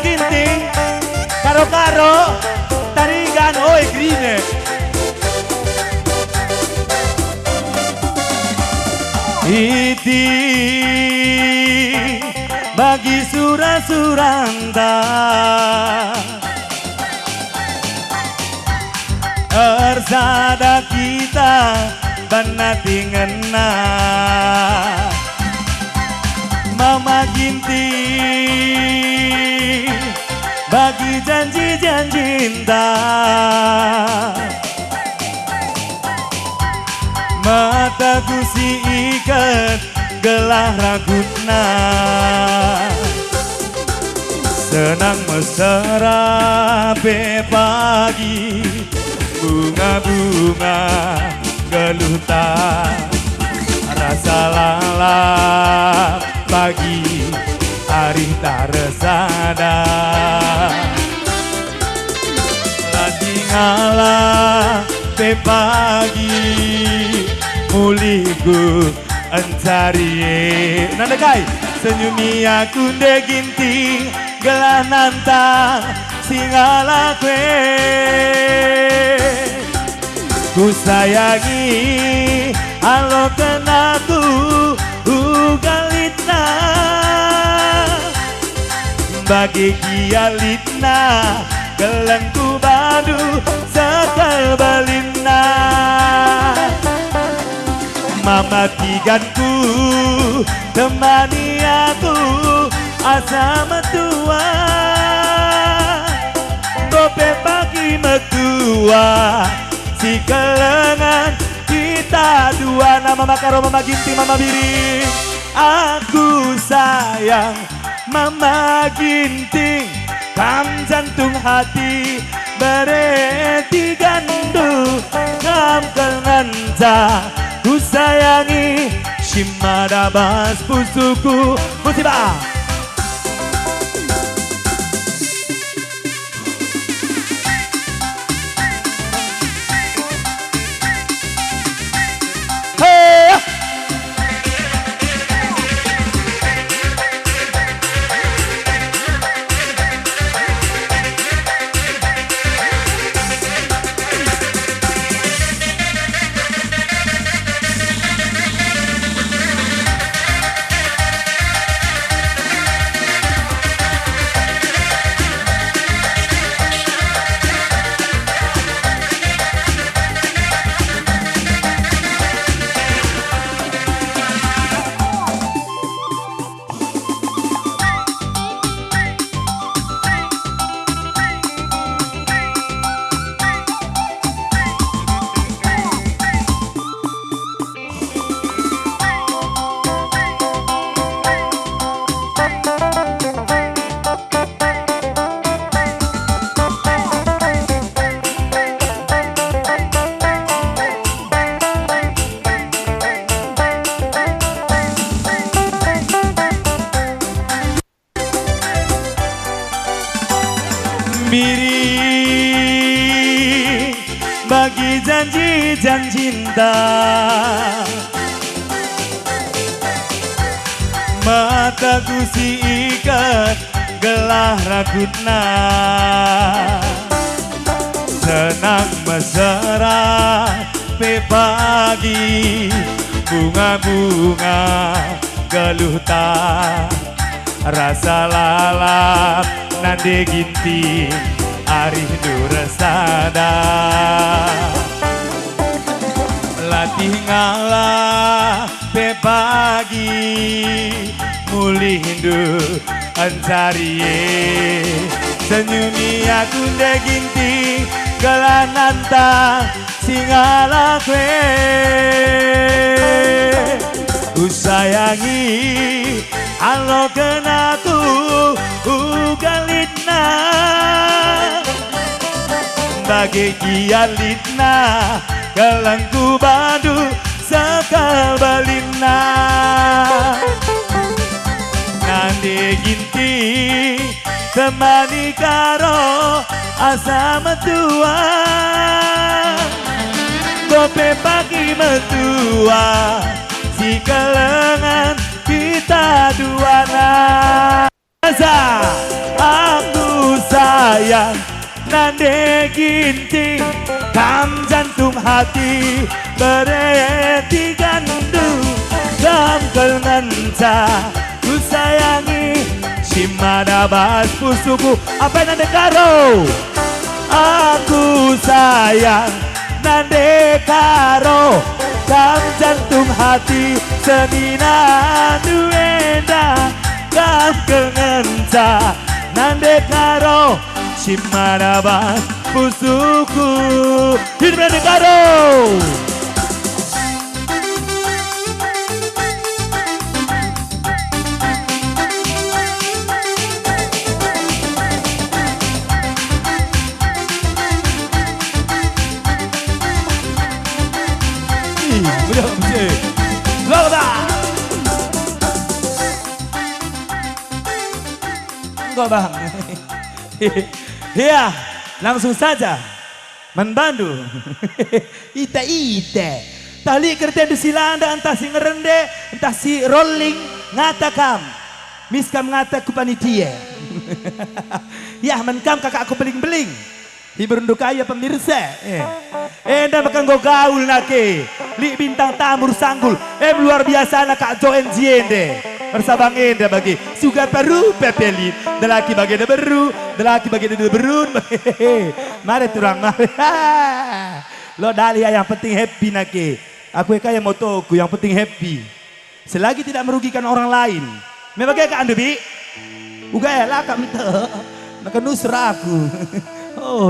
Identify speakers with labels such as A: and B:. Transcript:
A: ginting karo-karo tarigan oi grine. Iti bagi surah-suranda ersada kita banati ngena Mama Ginti bagi janji-janjinta mataku si ikat gelah ragutna senang mesra pagi bunga-bunga geluta rasa lalap pagi hari tak resada lagi ngalah pagi muliku encari nandekai senyumi aku ndeginti gelah nantang singala kue ku sayangi alo kenaku ugalitna bagi kialitna gelengku badu sekal balina Mama tiganku temani aku asa metua gope pagi metua si kelengan kita dua nama Makaro Mama Ginti Mama Biri aku sayang Mama Ginting kam jantung hati bereti gandu kam kelenca ku sayangi Shimada bas pusuku musibah Biri bagi janji-janjinta mataku si ikat gelah ragutna senang mesra pagi bunga-bunga geluta rasa lalap nande ginti arih duresada latih ngalah pagi mulih hindu ancari senyumi aku ndeginti gelah nantang singala kue ku sayangi alo kenaku ugalitna bagi kialitna gelangku badu sekal balina nande ginti temani karo asa metua gope pagi metua si kelengan kita dua nasa aku nande ginting kam jantung hati berhenti gandu kam kelnanca ku sayangi simana bas pusuku apa nande karo aku sayang nande karo kam jantung hati senina nuenda kam kengenca nande karo simana bas pusuku hidup nande karo. Mudah musik. Enggak bang. Iya, langsung saja membantu. Ite. Tali kerja di silanda entah si ngerende, entah si rolling ngatakam. Miskam ngata ku panitia. Ya menkam kakak aku beling-beling. Hiberunduk kaya pemirsa. Enda makan go gaul nake. Li bintang tamur sanggul. Luar biasa nak kak joen jiende. Bersabang enda bagi sugar baru pepelin. Delaki bagi enda beru, delaki bagi enda berun. Mari turang mari. Lo dahlia yang penting happy nake. Aku kaya motoku yang penting happy. Selagi tidak merugikan orang lain. Memang kak anda bi. Uga lah kak minta. Nak nusra aku. Oh.